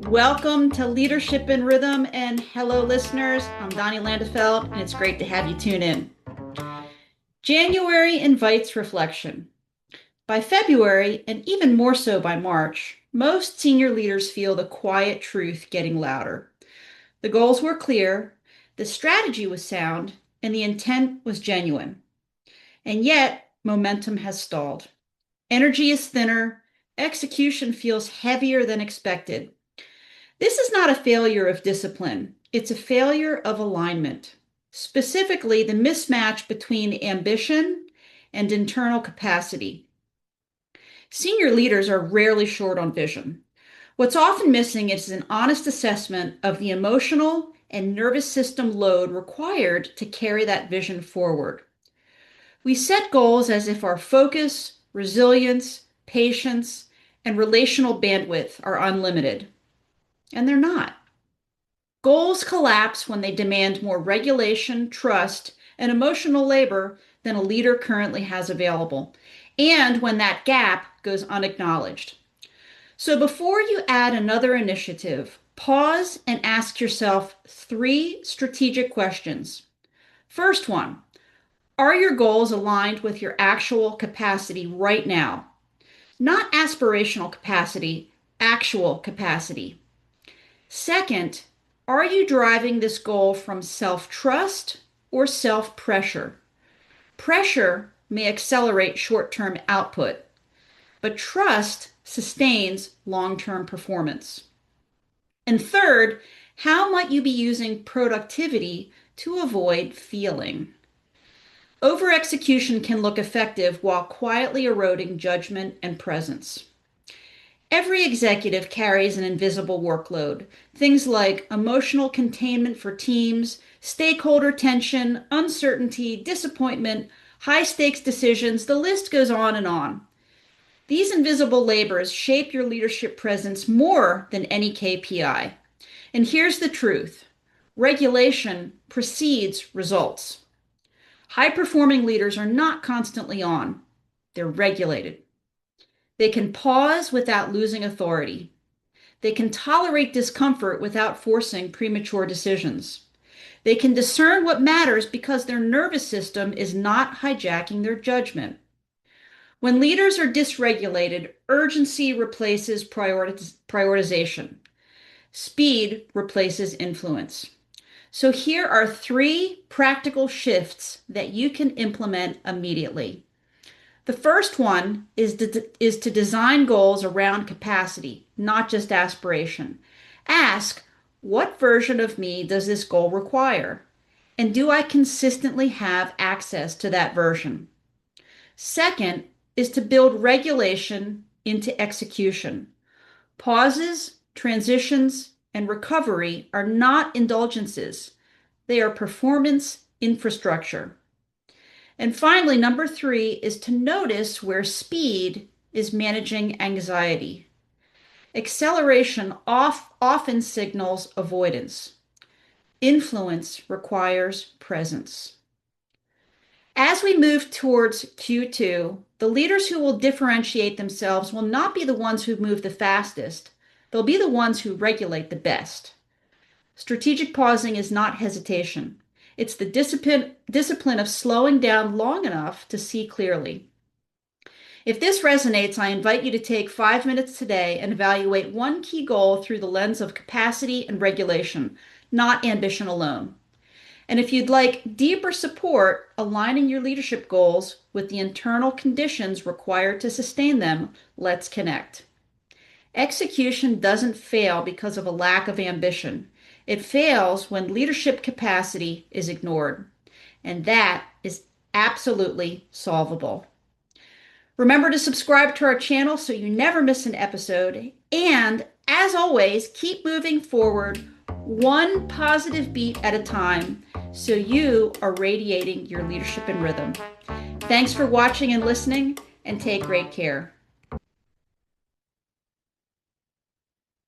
Welcome to Leadership in Rhythm, and hello, listeners. I'm Donnie Landefeld, and it's great to have you tune in. January invites reflection. By February, and even more so by March, most senior leaders feel the quiet truth getting louder. The goals were clear, the strategy was sound, and the intent was genuine. And yet, momentum has stalled. Energy is thinner, execution feels heavier than expected. This is not a failure of discipline. It's a failure of alignment, specifically the mismatch between ambition and internal capacity. Senior leaders are rarely short on vision. What's often missing is an honest assessment of the emotional and nervous system load required to carry that vision forward. We set goals as if our focus, resilience, patience, and relational bandwidth are unlimited. And they're not. Goals collapse when they demand more regulation, trust, and emotional labor than a leader currently has available, and when that gap goes unacknowledged. So before you add another initiative, pause and ask yourself three strategic questions. First one, are your goals aligned with your actual capacity right now? Not aspirational capacity, actual capacity. Second, are you driving this goal from self-trust or self-pressure? Pressure may accelerate short-term output, but trust sustains long-term performance. And third, how might you be using productivity to avoid feeling? Over-execution can look effective while quietly eroding judgment and presence. Every executive carries an invisible workload. Things like emotional containment for teams, stakeholder tension, uncertainty, disappointment, high stakes decisions, the list goes on and on. These invisible labors shape your leadership presence more than any KPI. And here's the truth. Regulation precedes results. High performing leaders are not constantly on. They're regulated. They can pause without losing authority. They can tolerate discomfort without forcing premature decisions. They can discern what matters because their nervous system is not hijacking their judgment. When leaders are dysregulated, urgency replaces prioritization. Speed replaces influence. So here are three practical shifts that you can implement immediately. The first one is to design goals around capacity, not just aspiration. Ask, what version of me does this goal require? And do I consistently have access to that version? Second is to build regulation into execution. Pauses, transitions, and recovery are not indulgences. They are performance infrastructure. And finally, number three is to notice where speed is managing anxiety. Acceleration often signals avoidance. Influence requires presence. As we move towards Q2, the leaders who will differentiate themselves will not be the ones who move the fastest. They'll be the ones who regulate the best. Strategic pausing is not hesitation. It's the discipline of slowing down long enough to see clearly. If this resonates, I invite you to take 5 minutes today and evaluate one key goal through the lens of capacity and regulation, not ambition alone. And if you'd like deeper support aligning your leadership goals with the internal conditions required to sustain them, let's connect. Execution doesn't fail because of a lack of ambition. It fails when leadership capacity is ignored, and that is absolutely solvable. Remember to subscribe to our channel so you never miss an episode, and as always, keep moving forward one positive beat at a time so you are radiating your leadership in rhythm. Thanks for watching and listening, and take great care.